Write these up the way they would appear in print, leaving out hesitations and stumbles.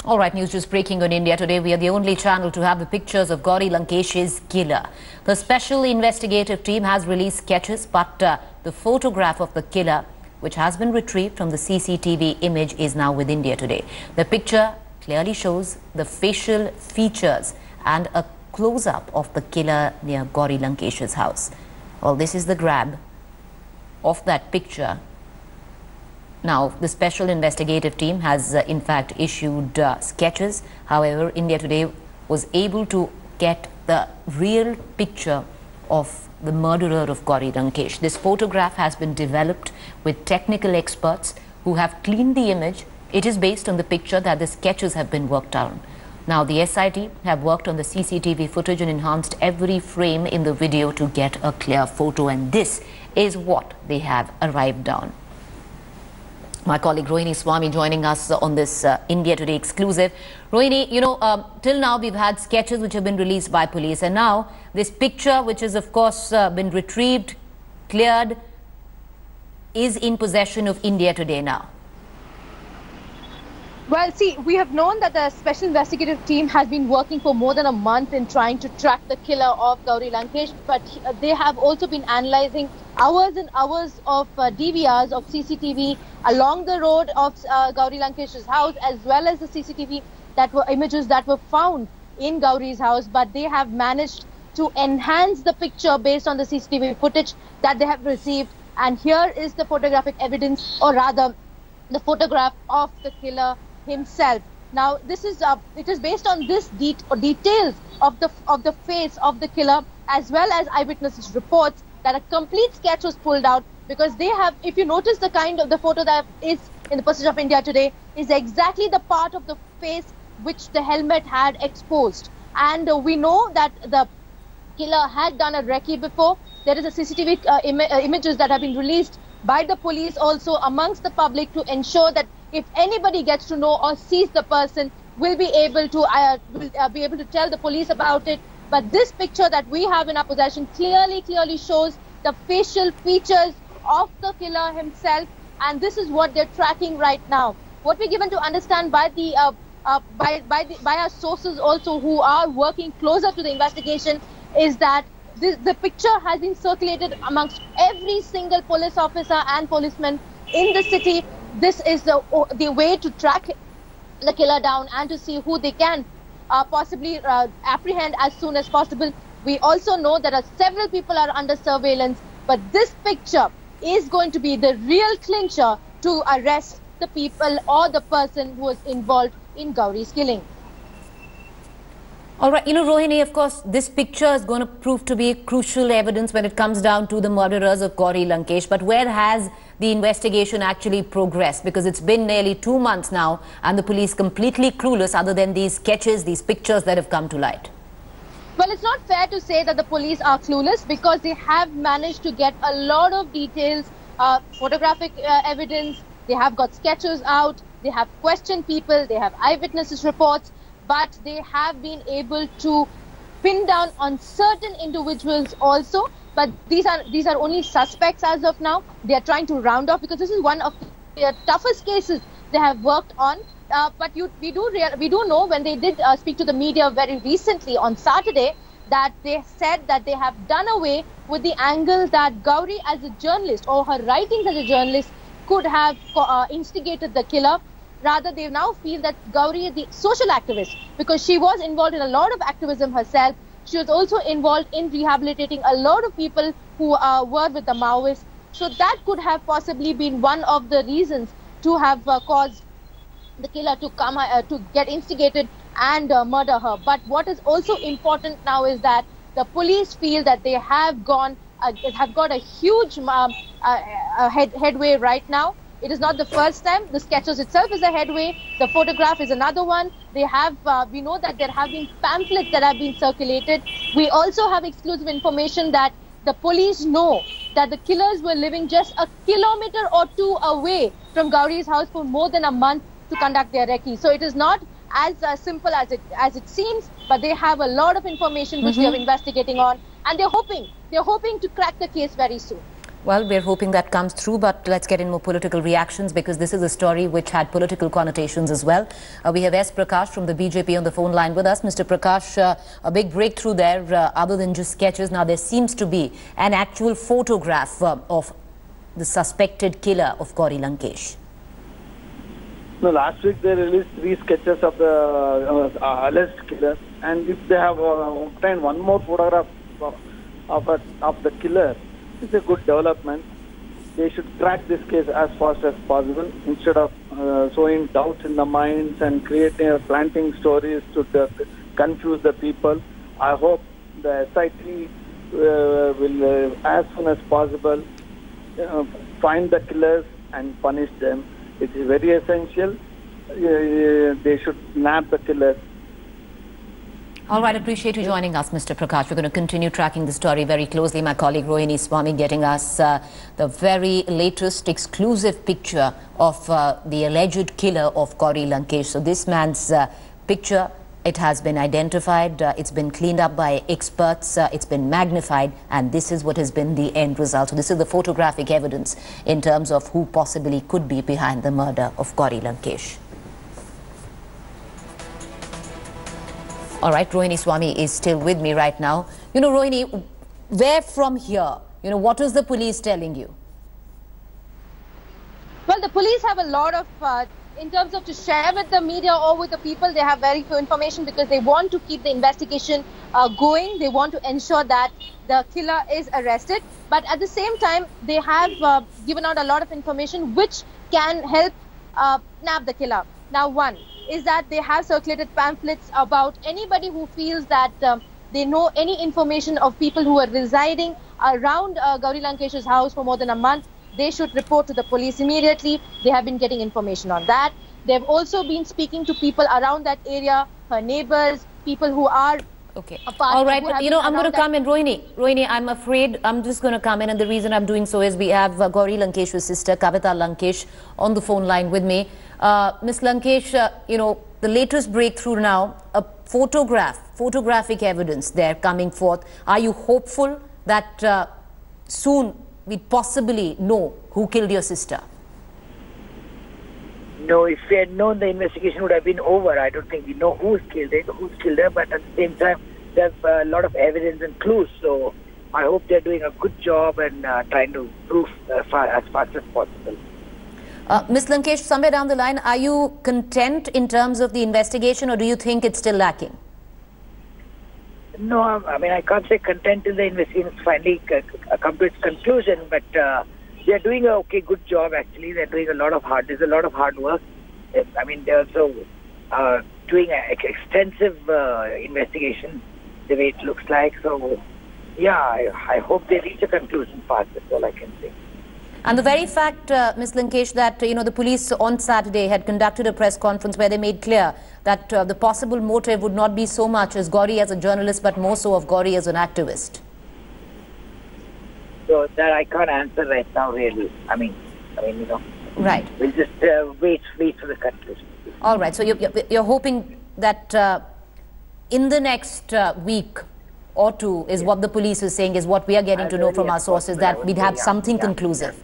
All right, news just breaking on India Today. We are the only channel to have the pictures of Gauri Lankesh's killer. The special investigative team has released sketches, but the photograph of the killer, which has been retrieved from the CCTV image, is now with India Today. The picture clearly shows the facial features and a close-up of the killer near Gauri Lankesh's house. Well, this is the grab of that picture. Now, the special investigative team has in fact issued sketches. However, India Today was able to get the real picture of the murderer of Gauri Lankesh. This photograph has been developed with technical experts who have cleaned the image. It is based on the picture that the sketches have been worked on. Now, the SIT have worked on the CCTV footage and enhanced every frame in the video to get a clear photo, and this is what they have arrived on. My colleague Rohini Swami joining us on this India Today exclusive. Rohini, till now we've had sketches which have been released by police, and now this picture, which has of course been retrieved, cleared, is in possession of India Today now. Well, see, we have known that the special investigative team has been working for more than a month in trying to track the killer of Gauri Lankesh, but they have also been analyzing hours and hours of DVRs of CCTV along the road of Gauri Lankesh's house, as well as the CCTV images that were found in Gauri's house. But they have managed to enhance the picture based on the CCTV footage that they have received. And here is the photographic evidence, or rather the photograph of the killer himself. Now, this is it is based on this details of the face of the killer, as well as eyewitnesses reports, that a complete sketch was pulled out, because they have, if you notice, the kind of the photo that is in the possession of India Today is exactly the part of the face which the helmet had exposed. And we know that the killer had done a recce before. There is a CCTV images that have been released by the police also amongst the public to ensure that if anybody gets to know or sees the person, will be able to tell the police about it. But this picture that we have in our possession clearly shows the facial features of the killer himself, and this is what they're tracking right now. What we're given to understand by the by our sources also, who are working closer to the investigation, is that the picture has been circulated amongst every single police officer and policeman in the city. This is the way to track the killer down and to see who they can possibly apprehend as soon as possible. We also know that several people are under surveillance, but this picture is going to be the real clincher to arrest the people or the person who was involved in Gauri's killing. All right, Rohini, of course, this picture is going to prove to be crucial evidence when it comes down to the murderers of Gauri Lankesh. But where has the investigation actually progressed? Because it's been nearly 2 months now and the police completely clueless other than these sketches, these pictures that have come to light. Well, it's not fair to say that the police are clueless, because they have managed to get a lot of details, photographic evidence. They have got sketches out, they have questioned people, they have eyewitnesses reports, but they have been able to pin down on certain individuals also. But these are only suspects as of now. They are trying to round off, because this is one of the toughest cases they have worked on. But we do know, when they did speak to the media very recently on Saturday, that they said that they have done away with the angle that Gauri as a journalist, or her writings as a journalist, could have instigated the killer. Rather, they now feel that Gauri is the social activist, because she was involved in a lot of activism herself. She was also involved in rehabilitating a lot of people who were with the Maoists. So that could have possibly been one of the reasons to have caused the killer to come to get instigated and murder her. But what is also important now is that the police feel that they have got a huge headway right now. It is not the first time. The sketches itself is a headway. The photograph is another one. They have, we know that there have been pamphlets that have been circulated. We also have exclusive information that the police know that the killers were living just a kilometer or two away from Gauri's house for more than a month to conduct their recce. So it is not as simple as it seems, but they have a lot of information which they are investigating on, and they're hoping to crack the case very soon. Well, we're hoping that comes through, but let's get in more political reactions because this is a story which had political connotations as well. We have S. Prakash from the BJP on the phone line with us. Mr. Prakash, a big breakthrough there other than just sketches. Now, there seems to be an actual photograph of the suspected killer of Gauri Lankesh. No, last week they released 3 sketches of the alleged killer, and if they have obtained one more photograph of the killer, it's a good development. They should crack this case as fast as possible instead of sowing doubts in the minds and creating planting stories to confuse the people. I hope the SIT will, as soon as possible, find the killers and punish them. It is very essential. They should nab the killers. All right, appreciate you joining us, Mr. Prakash. We're going to continue tracking the story very closely. My colleague Rohini Swami getting us the very latest exclusive picture of the alleged killer of Gauri Lankesh. So this man's picture, it has been identified, it's been cleaned up by experts, it's been magnified, and this is what has been the end result. So this is the photographic evidence in terms of who possibly could be behind the murder of Gauri Lankesh. All right, Rohini Swami is still with me right now. You know, Rohini, where from here? You know, what is the police telling you? Well, the police have a lot of, in terms of to share with the media or with the people, they have very few information because they want to keep the investigation going. They want to ensure that the killer is arrested. But at the same time, they have given out a lot of information which can help nab the killer. Now, one is that they have circulated pamphlets about anybody who feels that they know any information of people who are residing around Gauri Lankesh's house for more than a month. They should report to the police immediately. They have been getting information on that. They've also been speaking to people around that area, her neighbors, people who are okay. All right. You know, I'm going to come in. Rohini, I'm afraid I'm just going to come in. And the reason I'm doing so is we have Gauri Lankesh's sister, Kavita Lankesh, on the phone line with me. Ms. Lankesh, you know, the latest breakthrough now, a photographic evidence there coming forth. Are you hopeful that soon we possibly know who killed your sister? No, if we had known, the investigation would have been over. I don't think we know who's killed her, but at the same time, there's a lot of evidence and clues. So I hope they're doing a good job and trying to prove as fast as possible. Ms. Lankesh, somewhere down the line, are you content in terms of the investigation, or do you think it's still lacking? No, I mean, I can't say content till the investigation finally come to its conclusion, but they're doing a good job actually. They're doing there's a lot of hard work. I mean, they're also doing an extensive investigation the way it looks like. So, yeah, I hope they reach a conclusion fast. That's all I can say. And the very fact, Ms. Lankesh, that, you know, the police on Saturday had conducted a press conference where they made clear that the possible motive would not be so much as Gauri as a journalist, but more so of Gauri as an activist. So that I can't answer right now, really. I mean, you know. Right. We'll just wait for the conclusion. All right. So you're hoping that in the next week or two is what the police is saying, is what we are getting to know from our sources, that we'd have something conclusive.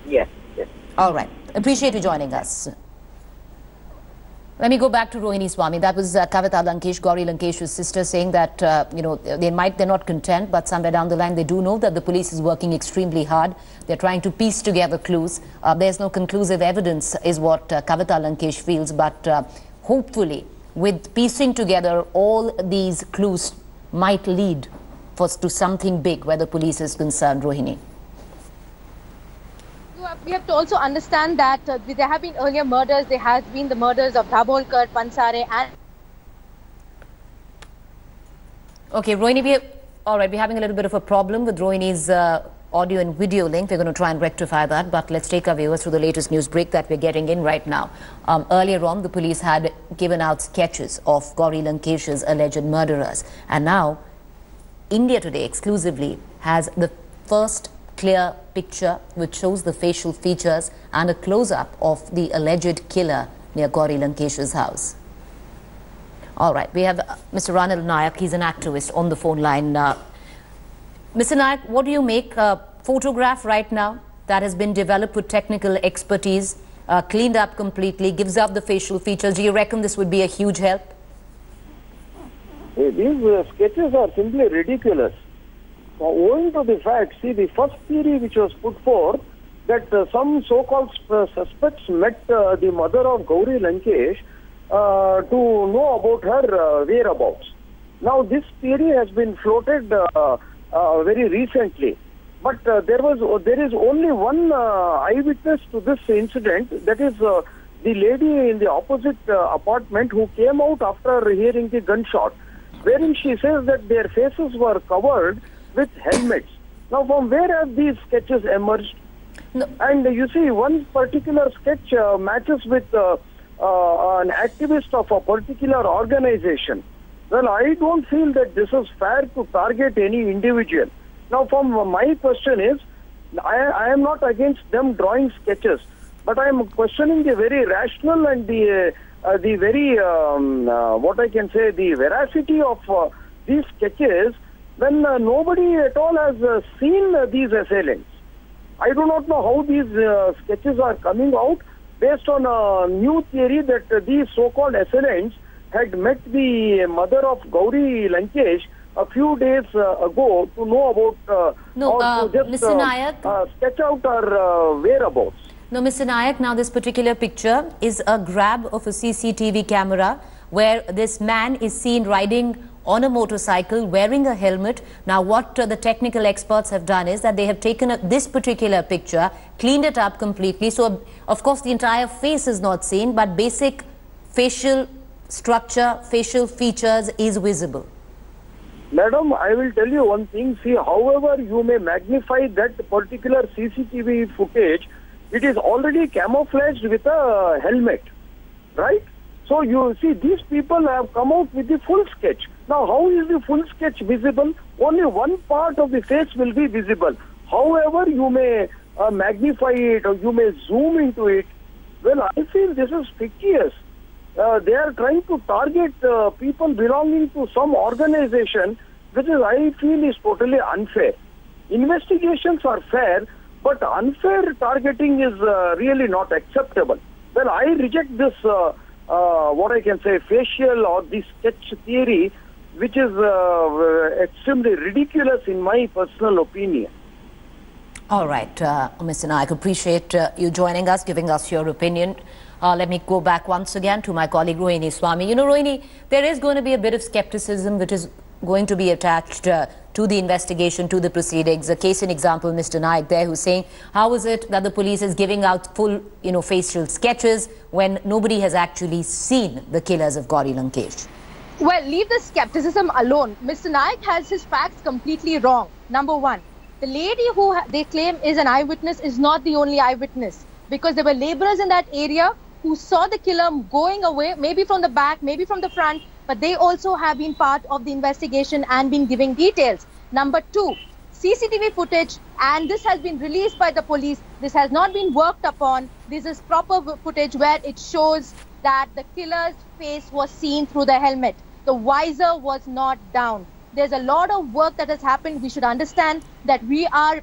Yes. All right. Appreciate you joining us. Let me go back to Rohini Swami. That was Kavita Lankesh, Gauri Lankesh's sister, saying that, you know, they're not content, but somewhere down the line, they do know that the police is working extremely hard. They're trying to piece together clues. There's no conclusive evidence, is what Kavita Lankesh feels, but hopefully, with piecing together all these clues might lead to something big where the police is concerned, Rohini. We have to also understand that there have been earlier murders. There has been the murders of Dabholkar, Pansare and... Okay, Rohini, all right, we're having a little bit of a problem with Rohini's audio and video link. We're going to try and rectify that, but let's take our viewers through the latest news break that we're getting in right now. Earlier on, the police had given out sketches of Gauri Lankesh's alleged murderers, and now India Today exclusively has the first clear picture which shows the facial features and a close-up of the alleged killer near Gauri Lankesh's house. All right, we have Mr. Ranil Nayak. He's an activist on the phone line. Mr. Nayak, what do you make photograph right now that has been developed with technical expertise, cleaned up completely, gives up the facial features. Do you reckon this would be a huge help? Hey, these sketches are simply ridiculous. Owing to the fact, see, the first theory which was put forth that some so-called suspects met the mother of Gauri Lankesh to know about her whereabouts. Now, this theory has been floated very recently. But there is only one eyewitness to this incident, that is the lady in the opposite apartment who came out after hearing the gunshot, wherein she says that their faces were covered with helmets. Now, from where have these sketches emerged? No. And you see, one particular sketch matches with an activist of a particular organization. Well, I don't feel that this is fair to target any individual. Now, from my question is, I am not against them drawing sketches, but I am questioning the very rational and the very, what I can say, the veracity of these sketches when nobody at all has seen these assailants. I do not know how these sketches are coming out based on a new theory that these so-called assailants had met the mother of Gauri Lankesh a few days ago to know about or to just Mr. Nayak, sketch out her whereabouts. No, Mr. Nayak, now this particular picture is a grab of a CCTV camera where this man is seen riding on a motorcycle wearing a helmet. Now what the technical experts have done is that they have taken this particular picture, cleaned it up completely. So of course the entire face is not seen, but basic facial structure, facial features is visible. Madam, I will tell you one thing. See, however you may magnify that particular CCTV footage, it is already camouflaged with a helmet, right? So you see, these people have come out with the full sketch. Now, how is the full sketch visible? Only one part of the face will be visible. However, you may magnify it or you may zoom into it. Well, I feel this is fictitious. They are trying to target people belonging to some organization, which is, I feel, is totally unfair. Investigations are fair, but unfair targeting is really not acceptable. Well, I reject this, what I can say, facial or the sketch theory, which is extremely ridiculous in my personal opinion. All right, Mr. Nayak, appreciate you joining us, giving us your opinion. Let me go back once again to my colleague Rohini Swami. You know, Rohini, there is going to be a bit of skepticism which is going to be attached to the investigation, to the proceedings. A case in example, Mr. Nayak there, who's saying, how is it that the police is giving out full, facial sketches when nobody has actually seen the killers of Gauri Lankesh? Well, leave the skepticism alone. Mr. Nayak has his facts completely wrong. Number one, the lady who they claim is an eyewitness is not the only eyewitness, because there were laborers in that area who saw the killer going away, maybe from the back, maybe from the front, but they also have been part of the investigation and been giving details. Number two, CCTV footage, and this has been released by the police. This has not been worked upon. This is proper footage where it shows that the killer's face was seen through the helmet. The visor was not down. There's a lot of work that has happened. We should understand that we are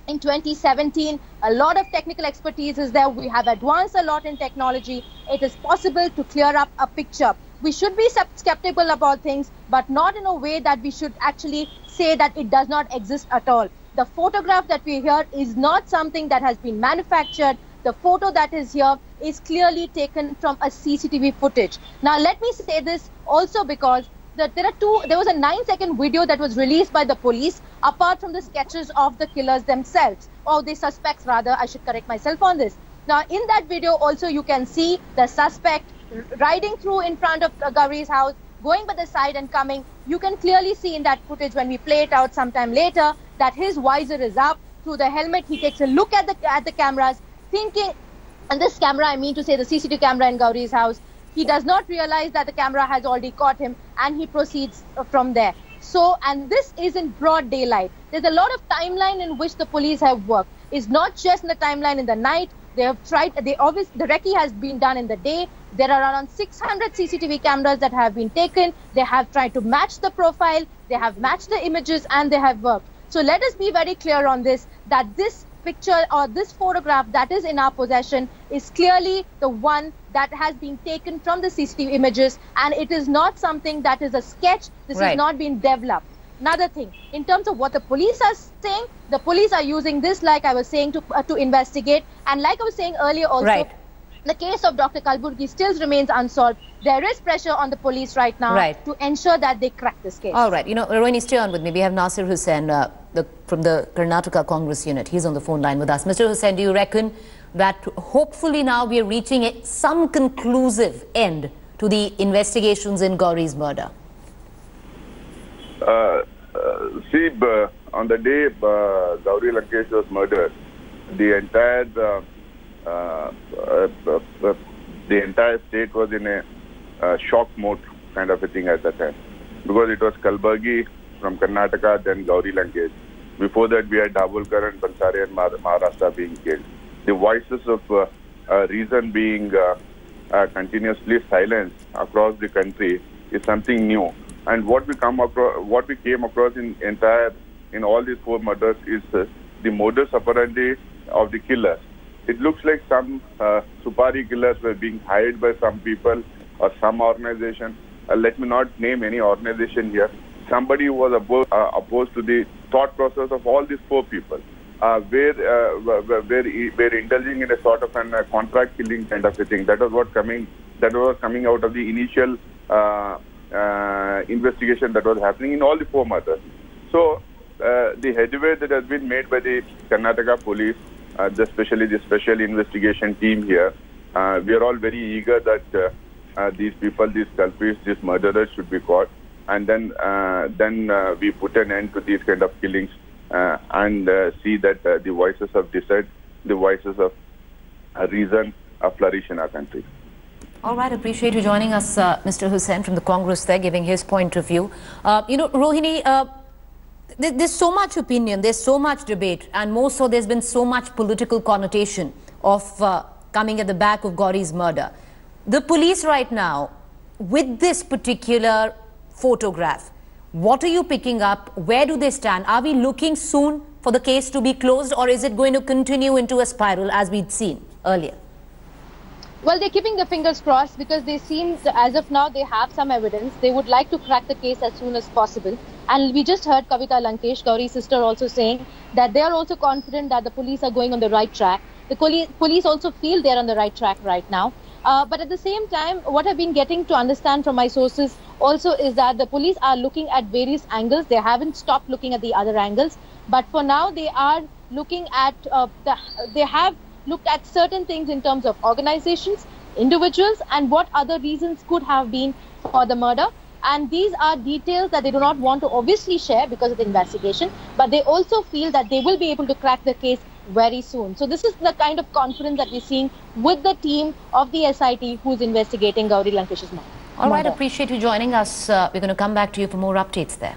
in 2017, a lot of technical expertise is there. We have advanced a lot in technology. It is possible to clear up a picture. We should be skeptical about things, but not in a way that we should actually say that it does not exist at all. The photograph that we hear is not something that has been manufactured. The photo that is here is clearly taken from a CCTV footage. Now, let me say this also because there was a 9-second video that was released by the police apart from the sketches of the killers themselves, or the suspects rather. I should correct myself on this. Now, in that video also you can see the suspect riding through in front of Gauri's house, going by the side and coming. You can clearly see in that footage when we play it out sometime later that his visor is up through the helmet. He takes a look at the cameras, thinking, and this camera, I mean to say the CCTV camera in Gauri's house, he does not realize that the camera has already caught him, and he proceeds from there. So, and this is in broad daylight. There's a lot of timeline in which the police have worked. It's not just in the timeline in the night. They have tried, the recce has been done in the day. There are around 600 CCTV cameras that have been taken. They have tried to match the profile. They have matched the images, and they have worked. So let us be very clear on this, that this picture or this photograph that is in our possession is clearly the one that has been taken from the CCTV images, and it is not something that is a sketch. This has not been developed. Another thing, in terms of what the police are saying, the police are using this, like I was saying, to investigate. And like I was saying earlier also, the case of Dr. Kalburgi still remains unsolved. There is pressure on the police right now to ensure that they crack this case. All right. You know, Rohini, stay on with me. We have Nasir Hussain from the Karnataka Congress unit. He's on the phone line with us. Mr. Hussain, do you reckon that hopefully now we are reaching some conclusive end to the investigations in Gauri's murder? On the day Gauri Lankesh was murdered, the entire state was in a shock mode kind of a thing at that time, because it was Kalburgi from Karnataka, then Gauri Lankesh. Before that, we had Dabholkar and Bansare and Maharashtra being killed. The voices of reason being continuously silenced across the country is something new. And what we came across in all these four murders is the modus operandi of the killers. It looks like some Supari killers were being hired by some people or some organization. Let me not name any organization here. Somebody who was opposed to the thought process of all these four people. We're indulging in a sort of a contract killing kind of a thing. That was coming out of the initial investigation that was happening in all the four murders. So the headway that has been made by the Karnataka police, especially the special investigation team here, we are all very eager that these people, these culprits, these murderers should be caught, and then we put an end to these kind of killings and see that the voices of dissent, the voices of reason flourish in our country. All right, appreciate you joining us, Mr. Hussain from the Congress there, giving his point of view. You know, Rohini, there's so much opinion, there's so much debate, and more so there's been so much political connotation of coming at the back of Gauri's murder. The police right now, with this particular photograph, what are you picking up? Where do they stand? Are we looking soon for the case to be closed, or is it going to continue into a spiral as we'd seen earlier? Well, they're keeping their fingers crossed because they seem, as of now, they have some evidence. They would like to crack the case as soon as possible. And we just heard Kavita Lankesh, Gauri's sister, also saying that they are also confident that the police are going on the right track. The police also feel they're on the right track right now. But at the same time, what I've been getting to understand from my sources also is that the police are looking at various angles. They haven't stopped looking at the other angles. But for now, they are looking at, they have looked at certain things in terms of organizations, individuals, and what other reasons could have been for the murder. And these are details that they do not want to obviously share because of the investigation, but they also feel that they will be able to crack the case very soon. So this is the kind of confidence that we're seeing with the team of the SIT who's investigating Gauri Lankesh's murder. All right, appreciate you joining us. We're going to come back to you for more updates there.